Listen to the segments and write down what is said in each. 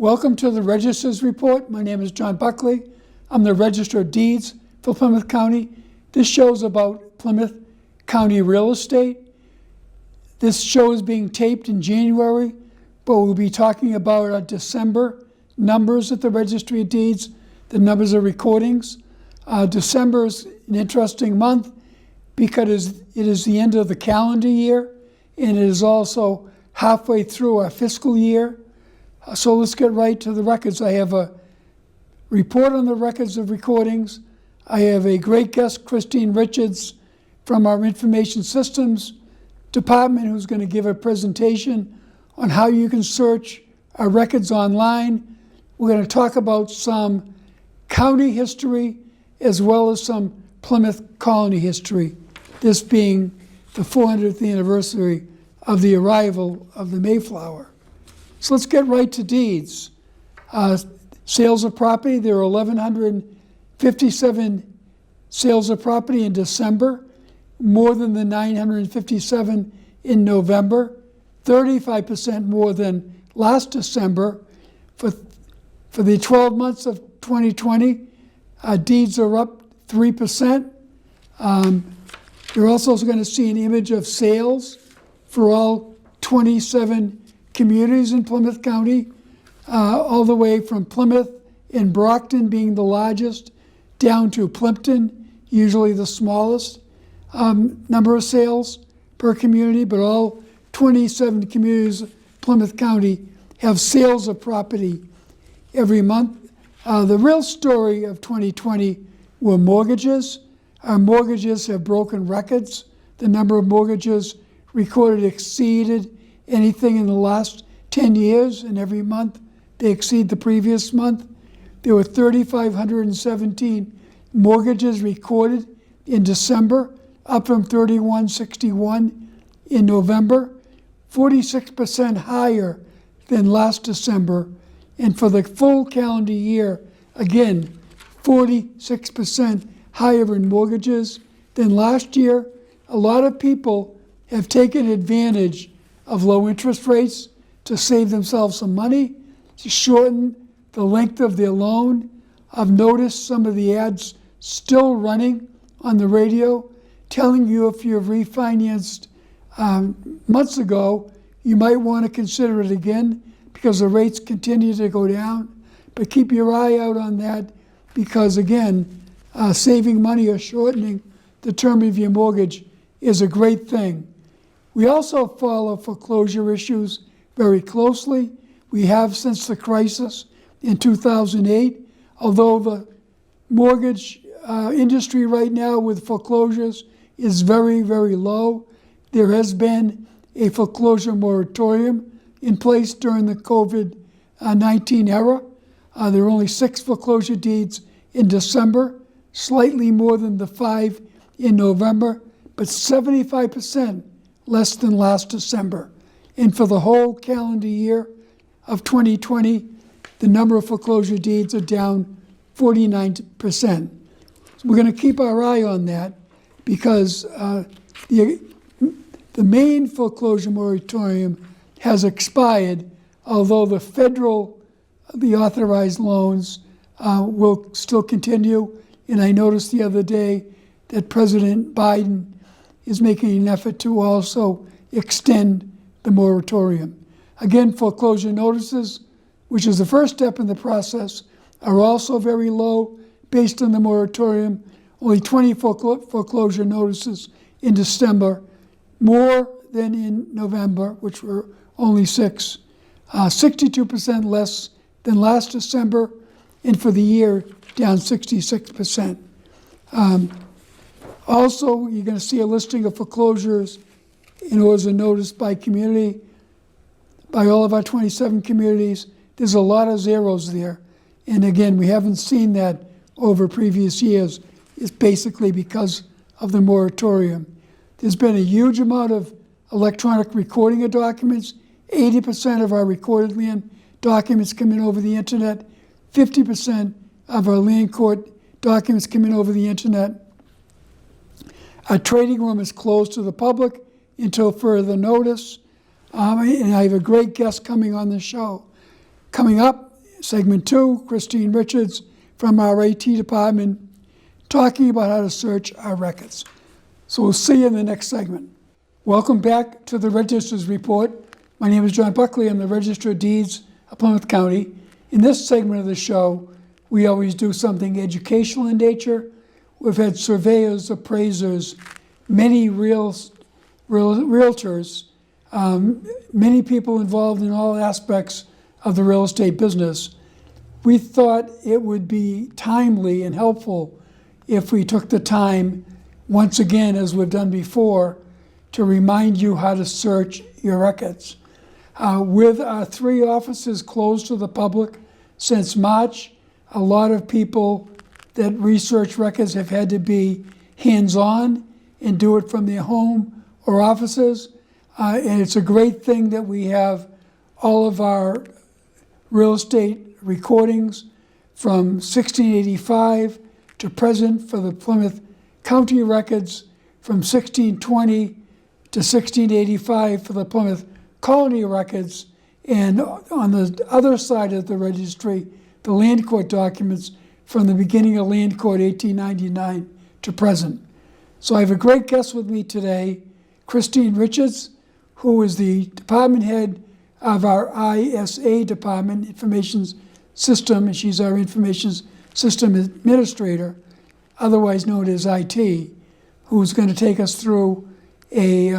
Welcome to the Register's Report. My name is John Buckley. I'm the Register of Deeds for Plymouth County. This show is about Plymouth County real estate. This show is being taped in January, but we'll be talking about our December numbers at the Registry of Deeds, the numbers of recordings. December is an interesting month because it is the end of the calendar year, and it is also halfway through our fiscal year. So let's get right to the records. I have a report on the records of recordings. I have a great guest, Christine Richards, from our Information Systems Department, who's going to give a presentation on how you can search our records online. We're going to talk about some county history as well as some Plymouth colony history, this being the 400th anniversary of the arrival of the Mayflower. So let's get right to deeds. Sales of property, there are 1,157 sales of property in December, more than the 957 in November, 35% more than last December. For the 12 months of 2020, deeds are up 3%. You're also going to see an image of sales for all 27 communities in Plymouth County, all the way from Plymouth and Brockton being the largest, down to Plimpton, usually the smallest number of sales per community, but all 27 communities of Plymouth County have sales of property every month. The real story of 2020 were mortgages. Our mortgages have broken records. The number of mortgages recorded exceeded anything in the last 10 years, and every month they exceed the previous month. There were 3,517 mortgages recorded in December, up from 3,161 in November, 46% higher than last December. And for the full calendar year, again, 46% higher in mortgages than last year. A lot of people have taken advantage of low interest rates to save themselves some money, to shorten the length of their loan. I've noticed some of the ads still running on the radio telling you if you've refinanced months ago, you might want to consider it again because the rates continue to go down. But keep your eye out on that because, again, saving money or shortening the term of your mortgage is a great thing. We also follow foreclosure issues very closely. We have since the crisis in 2008, although the mortgage industry right now with foreclosures is very, very low. There has been a foreclosure moratorium in place during the COVID-19 era. There were only 6 foreclosure deeds in December, slightly more than the 5 in November, but 75% less than last December. And for the whole calendar year of 2020, the number of foreclosure deeds are down 49%. So we're going to keep our eye on that because the main foreclosure moratorium has expired, although the authorized loans will still continue. And I noticed the other day that President Biden is making an effort to also extend the moratorium. Again, foreclosure notices, which is the first step in the process, are also very low based on the moratorium. Only 20 foreclosure notices in December, more than in November, which were only 6. 62% less than last December, and for the year, down 66%. Also, you're going to see a listing of foreclosures in orders of notice by community, by all of our 27 communities. There's a lot of zeros there. And again, we haven't seen that over previous years. It's basically because of the moratorium. There's been a huge amount of electronic recording of documents. 80% of our recorded land documents come in over the internet. 50% of our land court documents come in over the internet. Our trading room is closed to the public until further notice. And I have a great guest coming on the show. Coming up segment 2, Christine Richards from our AT department talking about how to search our records. So we'll see you in the next segment. Welcome back to the Register's Report. My name is John Buckley. I'm the Register of Deeds of Plymouth County. In this segment of the show, we always do something educational in nature. We've had surveyors, appraisers, many realtors, many people involved in all aspects of the real estate business. We thought it would be timely and helpful if we took the time, once again, as we've done before, to remind you how to search your records. With our 3 offices closed to the public since March, a lot of people that research records have had to be hands-on and do it from their home or offices. And it's a great thing that we have all of our real estate recordings from 1685 to present for the Plymouth County records, from 1620 to 1685 for the Plymouth Colony records, and on the other side of the registry, the land court documents from the beginning of land court 1899 to present. So I have a great guest with me today, Christine Richards, who is the department head of our ISA department, Information System, and she's our Information System Administrator, otherwise known as IT, who's going to take us through a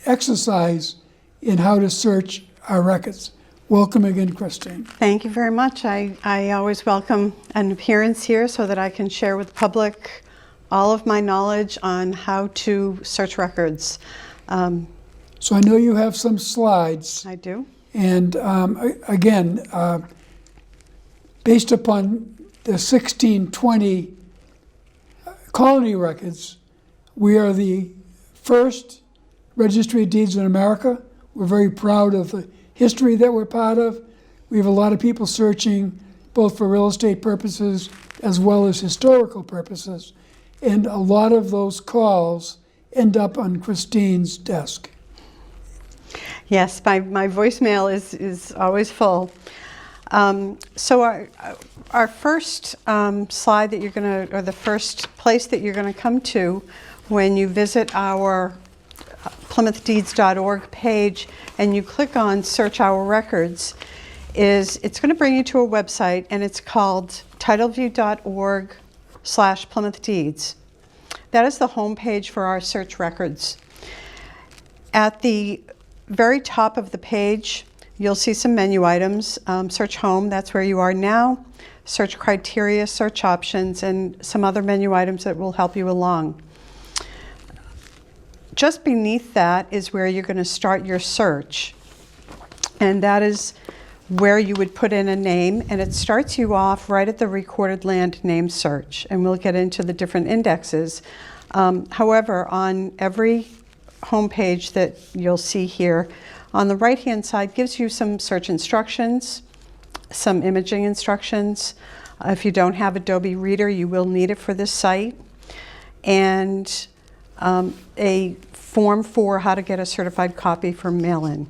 exercise in how to search our records. Welcome again, Christine. Thank you very much. I always welcome an appearance here so that I can share with the public all of my knowledge on how to search records. So I know you have some slides. I do. And again, based upon the 1620 colony records, we are the first registry of deeds in America. We're very proud of the history that we're part of. We have a lot of people searching both for real estate purposes as well as historical purposes. And a lot of those calls end up on Christine's desk. Yes, my voicemail is always full. So our first slide that you're going to, or the first place that you're going to come to when you visit our PlymouthDeeds.org page and you click on Search Our Records, it's going to bring you to a website, and it's called TitleView.org/PlymouthDeeds. That is the home page for our search records. At the very top of the page, you'll see some menu items. Search Home, that's where you are now. Search Criteria, Search Options, and some other menu items that will help you along. Just beneath that is where you're going to start your search. And that is where you would put in a name, and it starts you off right at the recorded land name search. And we'll get into the different indexes. However, on every homepage that you'll see here, on the right-hand side gives you some search instructions, some imaging instructions. If you don't have Adobe Reader, you will need it for this site. And a form for how to get a certified copy for mail-in.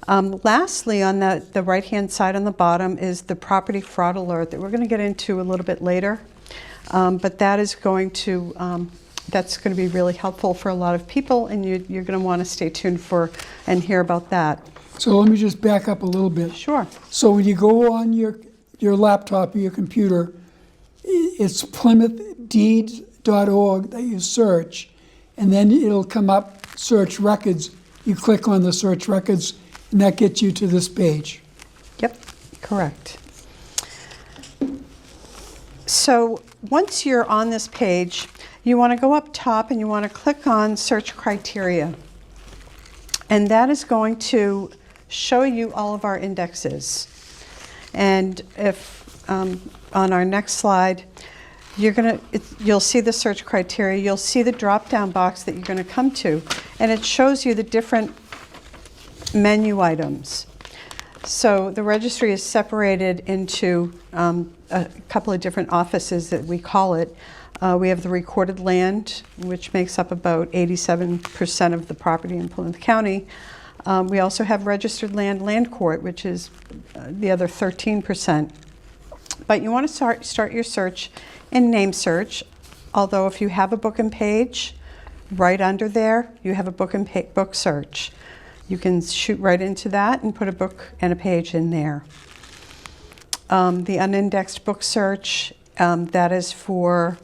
Lastly, on the right-hand side on the bottom is the property fraud alert that we're going to get into a little bit later. But that is going to be really helpful for a lot of people, and you're going to want to stay tuned for and hear about that. So let me just back up a little bit. Sure. So when you go on your laptop or your computer, it's PlymouthDeeds.org that you search, and then it'll come up Search Records. You click on the Search Records, and that gets you to this page. Yep, correct. So once you're on this page, you want to go up top and you want to click on Search Criteria. And that is going to show you all of our indexes. And if on our next slide, you'll see the search criteria, you'll see the drop-down box that you're going to come to, and it shows you the different menu items. So the registry is separated into a couple of different offices that we call it. We have the recorded land, which makes up about 87% of the property in Plymouth County. We also have registered land court, which is the other 13%. But you want to start your search in name search, although if you have a book and page, right under there, you have a book search. You can shoot right into that and put a book and a page in there. The unindexed book search, that is for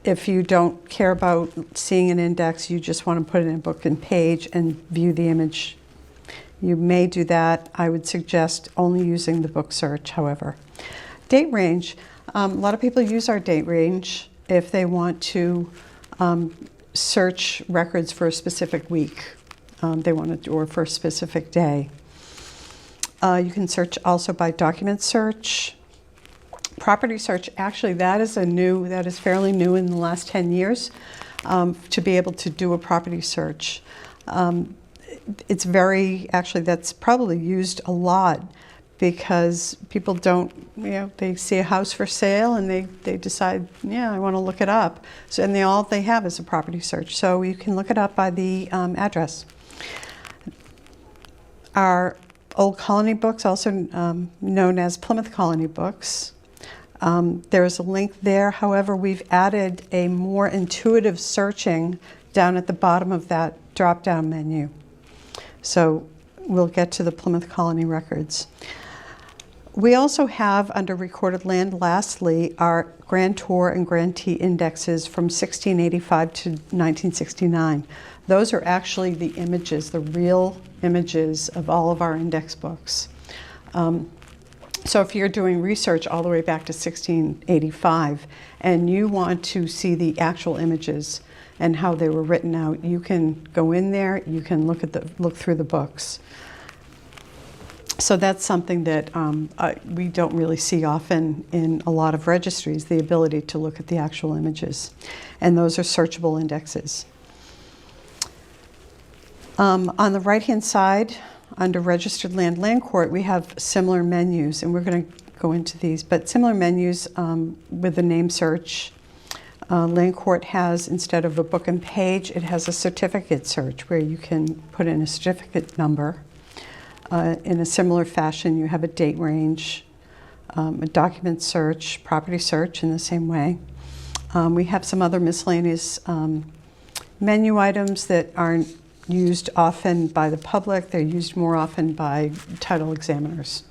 if you don't care about seeing an index, you just want to put it in a book and page and view the image. You may do that. I would suggest only using the book search, however. Date range. A lot of people use our date range if they want to search records for a specific week. Or for a specific day. You can search also by document search. Property search, actually that is fairly new in the last 10 years to be able to do a property search. That's probably used a lot because people they see a house for sale and they decide, I want to look it up. So, and all they have is a property search. So you can look it up by the address. Our Old Colony books, also known as Plymouth Colony books. There is a link there. However, we've added a more intuitive searching down at the bottom of that drop-down menu. So we'll get to the Plymouth Colony records. We also have, under recorded land, lastly, our grantor and grantee indexes from 1685 to 1969. Those are actually the images, the real images of all of our index books. So if you're doing research all the way back to 1685 and you want to see the actual images and how they were written out, you can go in there, you can look through the books. So that's something that we don't really see often in a lot of registries, the ability to look at the actual images. And those are searchable indexes. On the right-hand side, under Registered Land Court, we have similar menus, and we're going to go into these, but similar menus with the name search. Land Court has, instead of a book and page, it has a certificate search where you can put in a certificate number. In a similar fashion, you have a date range, a document search, property search in the same way. We have some other miscellaneous menu items that aren't used often by the public. They're used more often by title examiners.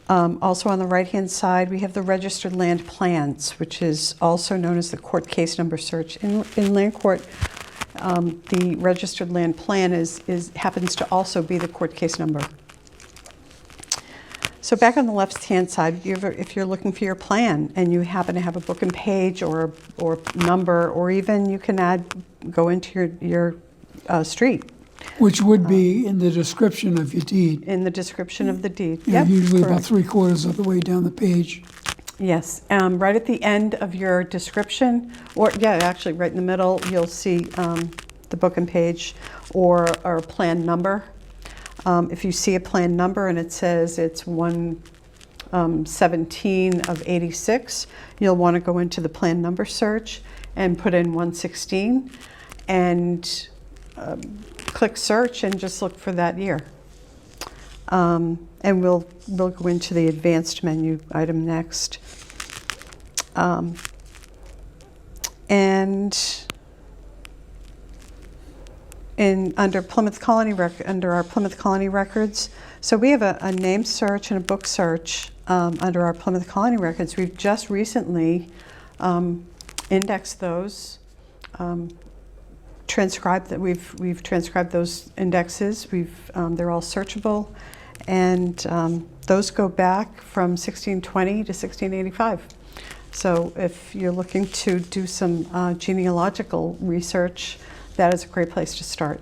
Also on the right-hand side, we have the registered land plans, which is also known as the court case number search. In land court, the registered land plan happens to also be the court case number. So back on the left-hand side, if you're looking for your plan and you happen to have a book and page or number, or even you can go into your street. Which would be in the description of your deed. In the description of the deed. Yeah, Yep, usually correct. about 3/4 of the way down the page. Yes, right at the end of your description, actually right in the middle, you'll see the book and page or a plan number. If you see a plan number and it says it's 117 of 86, you'll want to go into the plan number search and put in 116 and click search and just look for that year. And we'll go into the advanced menu item next. Under Plymouth Colony under our Plymouth Colony records, so we have a name search and a book search under our Plymouth Colony records. We've just recently indexed those. We've transcribed those indexes. They're all searchable, and those go back from 1620 to 1685. So if you're looking to do some genealogical research, that is a great place to start.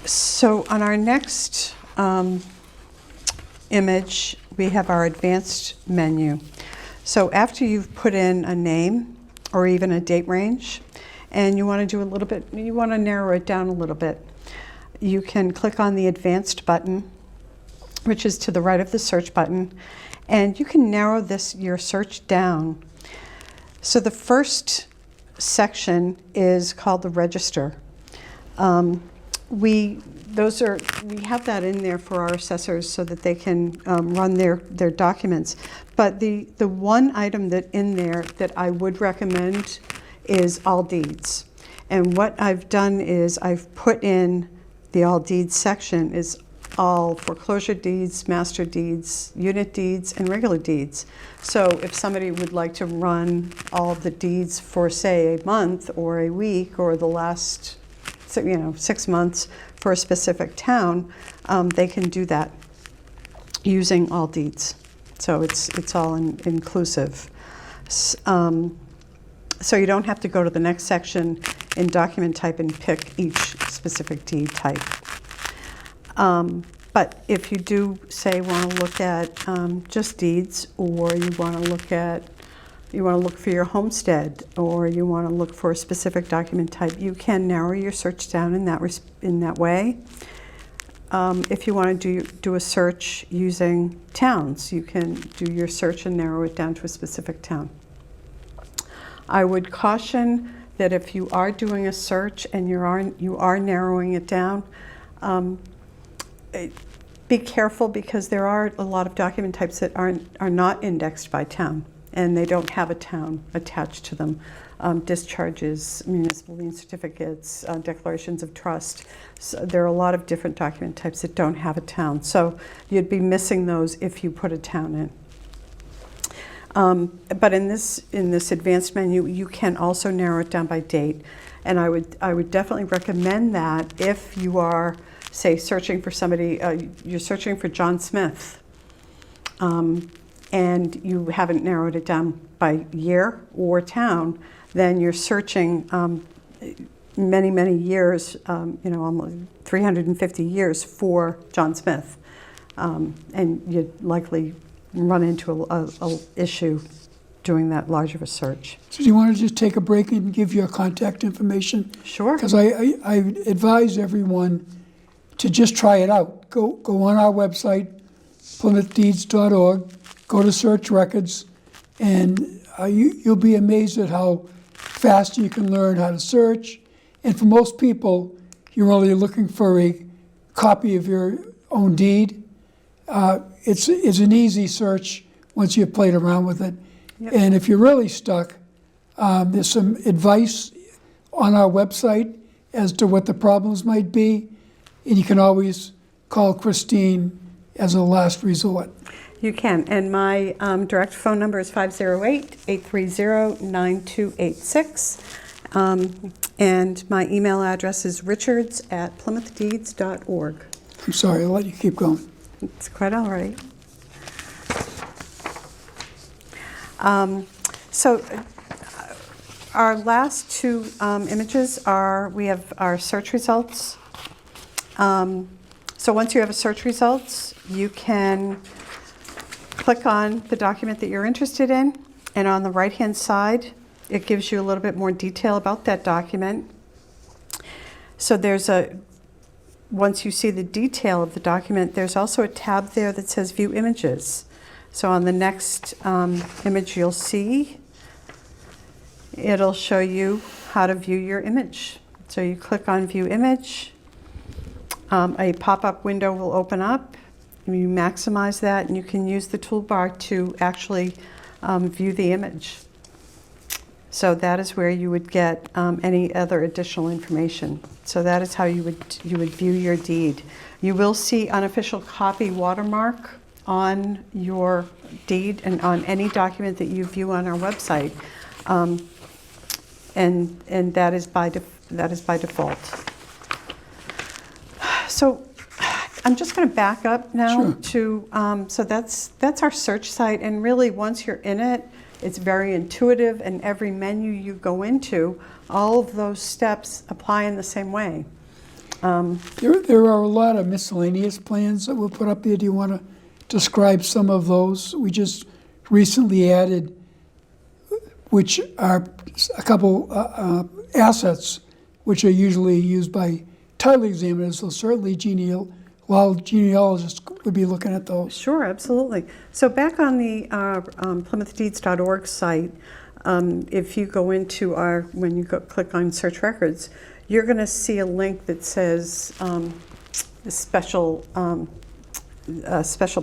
So on our next image, we have our advanced menu. So after you've put in a name or even a date range, and you want to narrow it down a little bit, you can click on the advanced button, which is to the right of the search button, and you can narrow your search down. So the first section is called the Register. We have that in there for our assessors so that they can run their documents. But the one item that in there that I would recommend is all deeds. And what I've done is I've put in the all deeds section is all foreclosure deeds, master deeds, unit deeds, and regular deeds. So if somebody would like to run all the deeds for, say, a month or a week or the last 6 months for a specific town, they can do that using all deeds. So it's all inclusive. So you don't have to go to the next section in document type and pick each specific deed type. But if you do, say, want to look at just deeds, or you want to look for your homestead, or you want to look for a specific document type, you can narrow your search down in that way. If you want to do a search using towns, you can do your search and narrow it down to a specific town. I would caution that if you are doing a search and you are narrowing it down, be careful, because there are a lot of document types that are not indexed by town, and they don't have a town attached to them. Discharges, municipal lien certificates, declarations of trust. So there are a lot of different document types that don't have a town. So you'd be missing those if you put a town in. But in this advanced menu, you can also narrow it down by date. And I would definitely recommend that if you are, say, searching for somebody, you're searching for John Smith, and you haven't narrowed it down by year or town, then you're searching many, many years, almost 350 years for John Smith. And you'd likely run into a issue doing that large of a search. So do you want to just take a break and give your contact information? Sure. Because I advise everyone to just try it out. Go on our website, PlymouthDeeds.org, go to search records, and you'll be amazed at how fast you can learn how to search. And for most people, you're only looking for a copy of your own deed. It's an easy search once you've played around with it. Yep. And if you're really stuck, there's some advice on our website as to what the problems might be, and you can always call Christine as a last resort. You can, and my direct phone number is 508-830-9286, and my email address is richards@plymouthdeeds.org. I'm sorry, I'll let you keep going. It's quite all right. So our last two images we have our search results. So once you have a search results, you can click on the document that you're interested in, and on the right-hand side, it gives you a little bit more detail about that document. So once you see the detail of the document, there's also a tab there that says View Images. So on the next image you'll see, it'll show you how to view your image. So you click on View Image, a pop-up window will open up, and you maximize that, and you can use the toolbar to actually view the image. So that is where you would get any other additional information. So that is how you would view your deed. You will see unofficial copy watermark on your deed and on any document that you view on our website, and that is by default. So I'm just going to back up now. Sure. So that's our search site, and really once you're in it, it's very intuitive, and every menu you go into, all of those steps apply in the same way. There are a lot of miscellaneous plans that we'll put up there. Do you want to describe some of those? We just recently added, which are a couple assets which are usually used by title examiners, so certainly genealogists would be looking at those. Sure, absolutely. So back on the PlymouthDeeds.org site, if you go into when you click on search records, you're going to see a link that says the special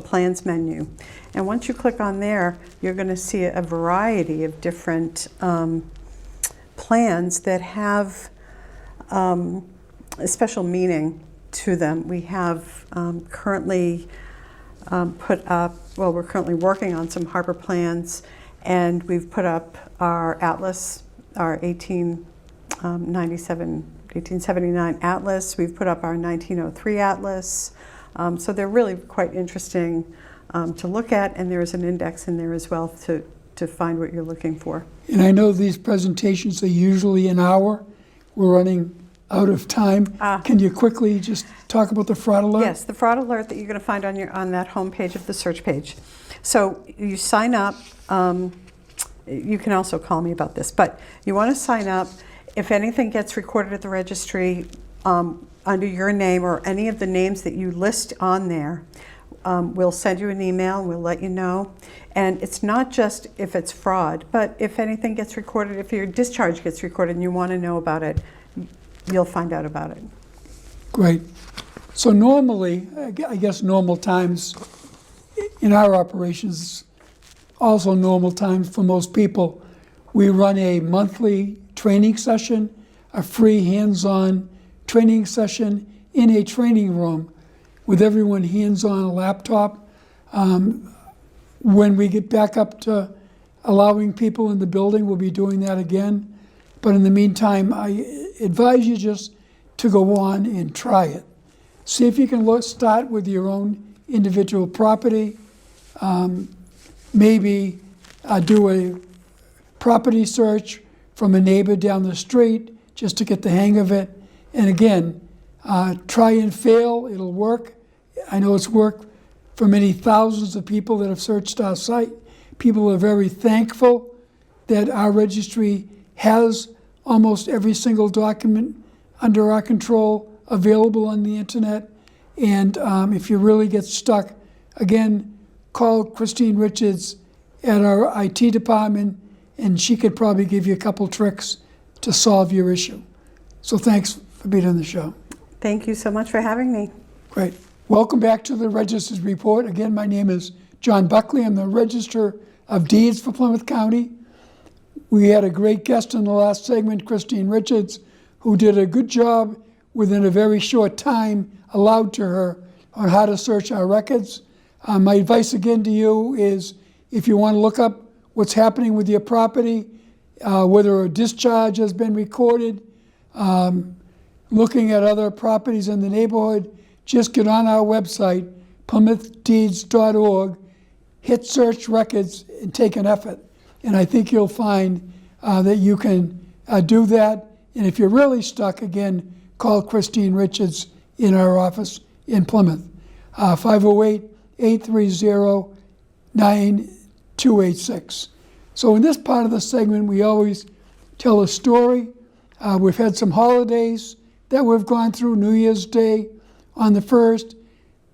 plans menu. And once you click on there, you're going to see a variety of different plans that have a special meaning to them. We have currently put up, well, we're currently working on some harbor plans, and we've put up our atlas, our 1879 atlas. We've put up our 1903 atlas. So they're really quite interesting to look at, and there's an index in there as well to find what you're looking for. And I know these presentations are usually an hour. We're running out of time. Can you quickly just talk about the fraud alert? Yes, the fraud alert that you're going to find on that home page of the search page. So you sign up. You can also call me about this, but you want to sign up. If anything gets recorded at the registry under your name or any of the names that you list on there, we'll send you an email and we'll let you know. And it's not just if it's fraud, but if anything gets recorded, if your discharge gets recorded and you want to know about it, you'll find out about it. Great. So normally, I guess normal times in our operations, also normal times for most people, we run a monthly training session, a free hands-on training session in a training room with everyone hands-on a laptop. When we get back up to allowing people in the building, we'll be doing that again. But in the meantime, I advise you just to go on and try it. See if you can start with your own individual property. Maybe do a property search from a neighbor down the street just to get the hang of it. And again, try and fail, it'll work. I know it's worked for many thousands of people that have searched our site. People are very thankful that our registry has almost every single document under our control available on the internet. And if you really get stuck, again, call Christine Richards at our IT department, and she could probably give you a couple tricks to solve your issue. So thanks for being on the show. Thank you so much for having me. Great. Welcome back to the Register's Report. Again, my name is John Buckley. I'm the Register of Deeds for Plymouth County. We had a great guest in the last segment, Christine Richards, who did a good job within a very short time allowed to her on how to search our records. My advice again to you is if you want to look up what's happening with your property, whether a discharge has been recorded, looking at other properties in the neighborhood, just get on our website, PlymouthDeeds.org, hit search records, and take an effort. And I think you'll find that you can do that. And if you're really stuck, again, call Christine Richards in our office in Plymouth, 508-830-9286. So in this part of the segment, we always tell a story. We've had some holidays that we've gone through, New Year's Day on the 1st,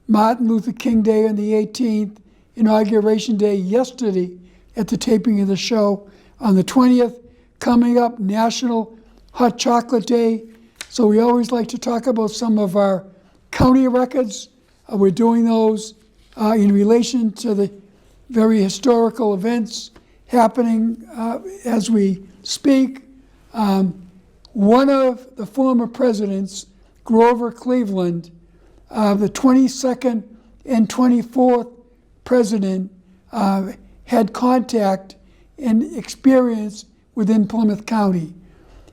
Martin Luther King Day on the 18th, Inauguration Day yesterday at the taping of the show on the 20th, coming up National Hot Chocolate Day. So we always like to talk about some of our county records. We're doing those in relation to the very historical events happening as we speak. One of the former presidents, Grover Cleveland, the 22nd and 24th president, had contact and experience within Plymouth County.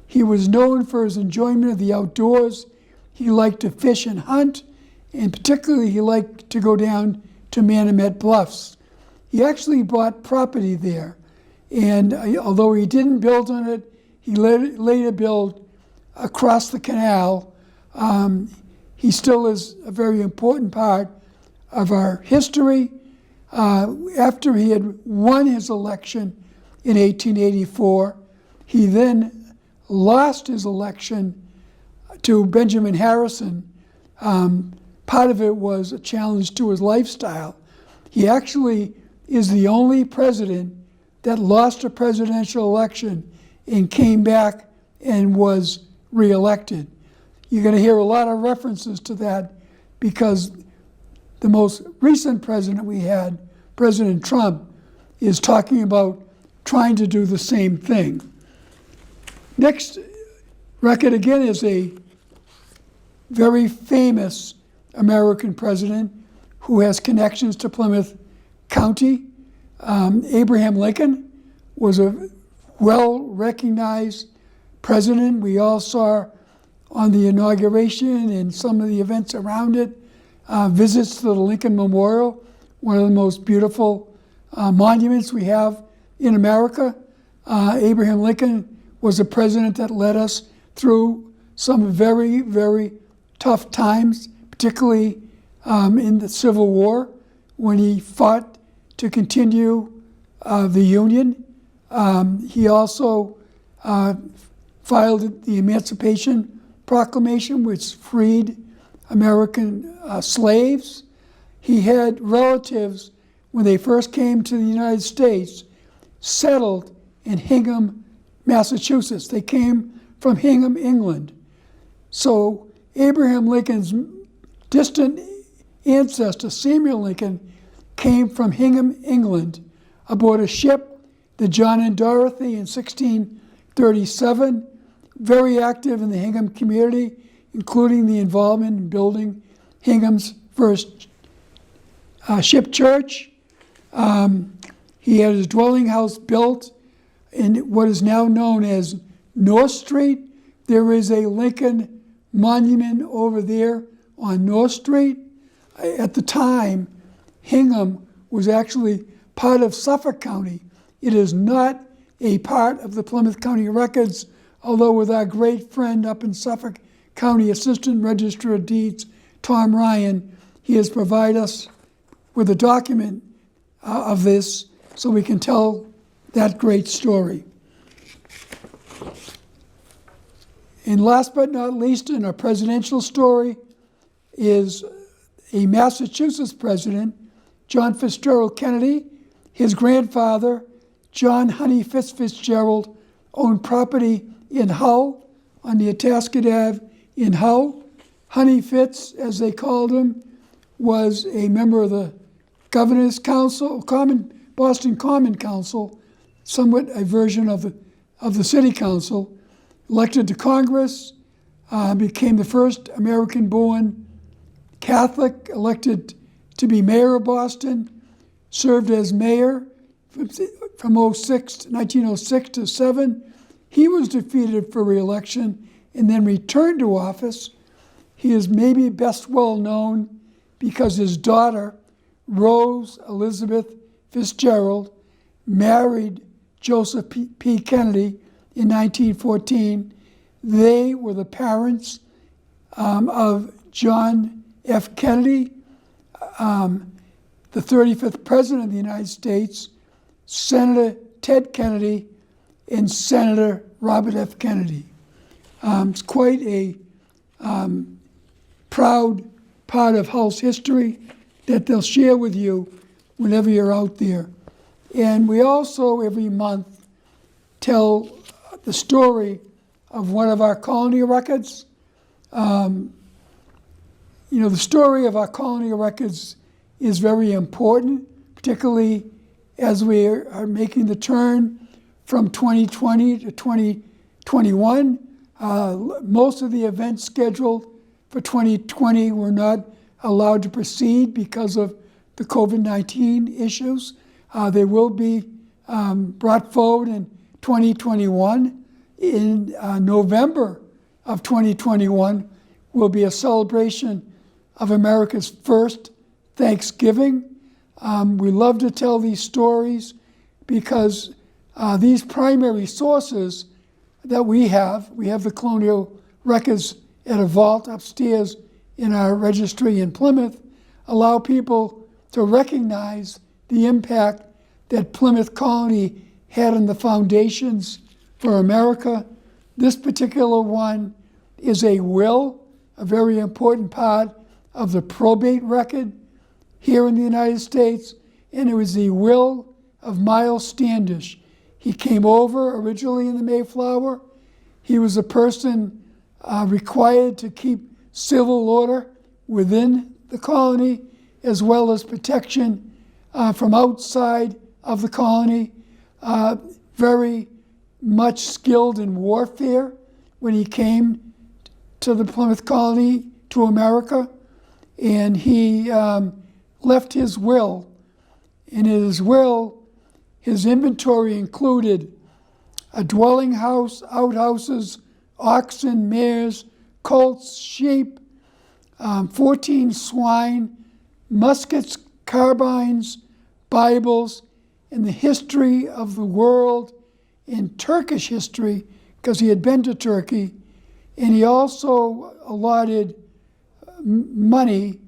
He was known for his enjoyment of the outdoors. He liked to fish and hunt, and particularly he liked to go down to Manomet Bluffs. He actually bought property there, and although he didn't build on it, he later built across the canal. He still is a very important part of our history. After he had won his election in 1884, he then lost his election to Benjamin Harrison. Part of it was a challenge to his lifestyle. He actually is the only president that lost a presidential election and came back and was reelected. You're going to hear a lot of references to that because the most recent president we had, President Trump, is talking about trying to do the same thing. Next record again is a very famous American president who has connections to Plymouth County. Abraham Lincoln was a well-recognized president. We all saw on the inauguration and some of the events around it, visits to the Lincoln Memorial, one of the most beautiful monuments we have in America. Abraham Lincoln was a president that led us through some very, very tough times, particularly in the Civil War, when he fought to continue the Union. He also filed the Emancipation Proclamation, which freed American slaves. He had relatives, when they first came to the United States, settled in Hingham, Massachusetts. They came from Hingham, England. So Abraham Lincoln's distant ancestor, Samuel Lincoln, came from Hingham, England, aboard a ship, the John and Dorothy, in 1637, very active in the Hingham community, including the involvement in building Hingham's first ship church. He had his dwelling house built in what is now known as North Street. There is a Lincoln monument over there on North Street. At the time, Hingham was actually part of Suffolk County. It is not a part of the Plymouth County records, although with our great friend up in Suffolk County, Assistant Register of Deeds, Tom Ryan, he has provided us with a document of this so we can tell that great story. And last but not least, in our presidential story is a Massachusetts president, John Fitzgerald Kennedy. His grandfather, John Honey Fitzgerald, owned property in Hull on the Atascot Ave in Hull. Honey Fitz, as they called him, was a member of the Governor's Council, Boston Common Council, somewhat a version of the City Council, elected to Congress, became the first American-born Catholic elected to be mayor of Boston, served as mayor from 1906 to 7. He was defeated for re-election and then returned to office. He is maybe best well known because his daughter, Rose Elizabeth Fitzgerald, married Joseph P. Kennedy in 1914. They were the parents of John F. Kennedy, the 35th President of the United States, Senator Ted Kennedy, and Senator Robert F. Kennedy. It's quite a proud part of Hull's history that they'll share with you whenever you're out there. And we also, every month, tell the story of one of our colony records. The story of our colony records is very important, particularly as we are making the turn from 2020 to 2021. Most of the events scheduled for 2020 were not allowed to proceed because of the COVID-19 issues. They will be brought forward in 2021. In November of 2021 will be a celebration of America's first Thanksgiving. We love to tell these stories because these primary sources that we have the colonial records at a vault upstairs in our registry in Plymouth, allow people to recognize the impact that Plymouth Colony had on the foundations for America. This particular one is a will, a very important part of the probate record here in the United States, and it was the will of Miles Standish. He came over originally in the Mayflower. He was a person required to keep civil order within the colony, as well as protection from outside of the colony. Very much skilled in warfare when he came to the Plymouth colony, to America. And he left his will. In his will, his inventory included a dwelling house, outhouses, oxen, mares, colts, sheep, 14 swine, muskets, carbines, Bibles, and the history of the world in Turkish history, because he had been to Turkey. And he also allotted money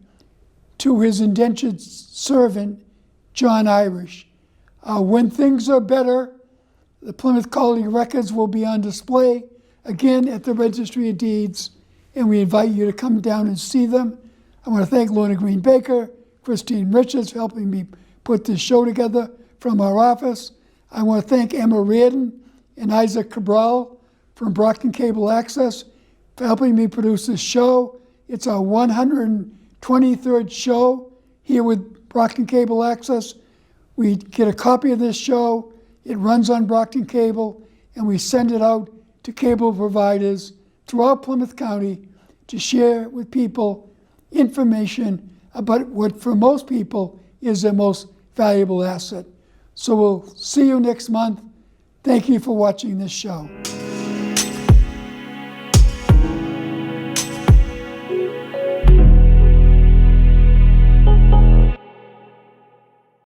to his indentured servant, John Irish. When things are better, the Plymouth Colony records will be on display again at the Registry of Deeds, and we invite you to come down and see them. I want to thank Lorna Green Baker, Christine Richards for helping me put this show together from our office. I want to thank Emma Reardon and Isaac Cabral from Brockton Cable Access for helping me produce this show. It's our 123rd show here with Brockton Cable Access. We get a copy of this show, it runs on Brockton Cable, and we send it out to cable providers throughout Plymouth County to share with people information about what for most people is their most valuable asset. So we'll see you next month. Thank you for watching this show.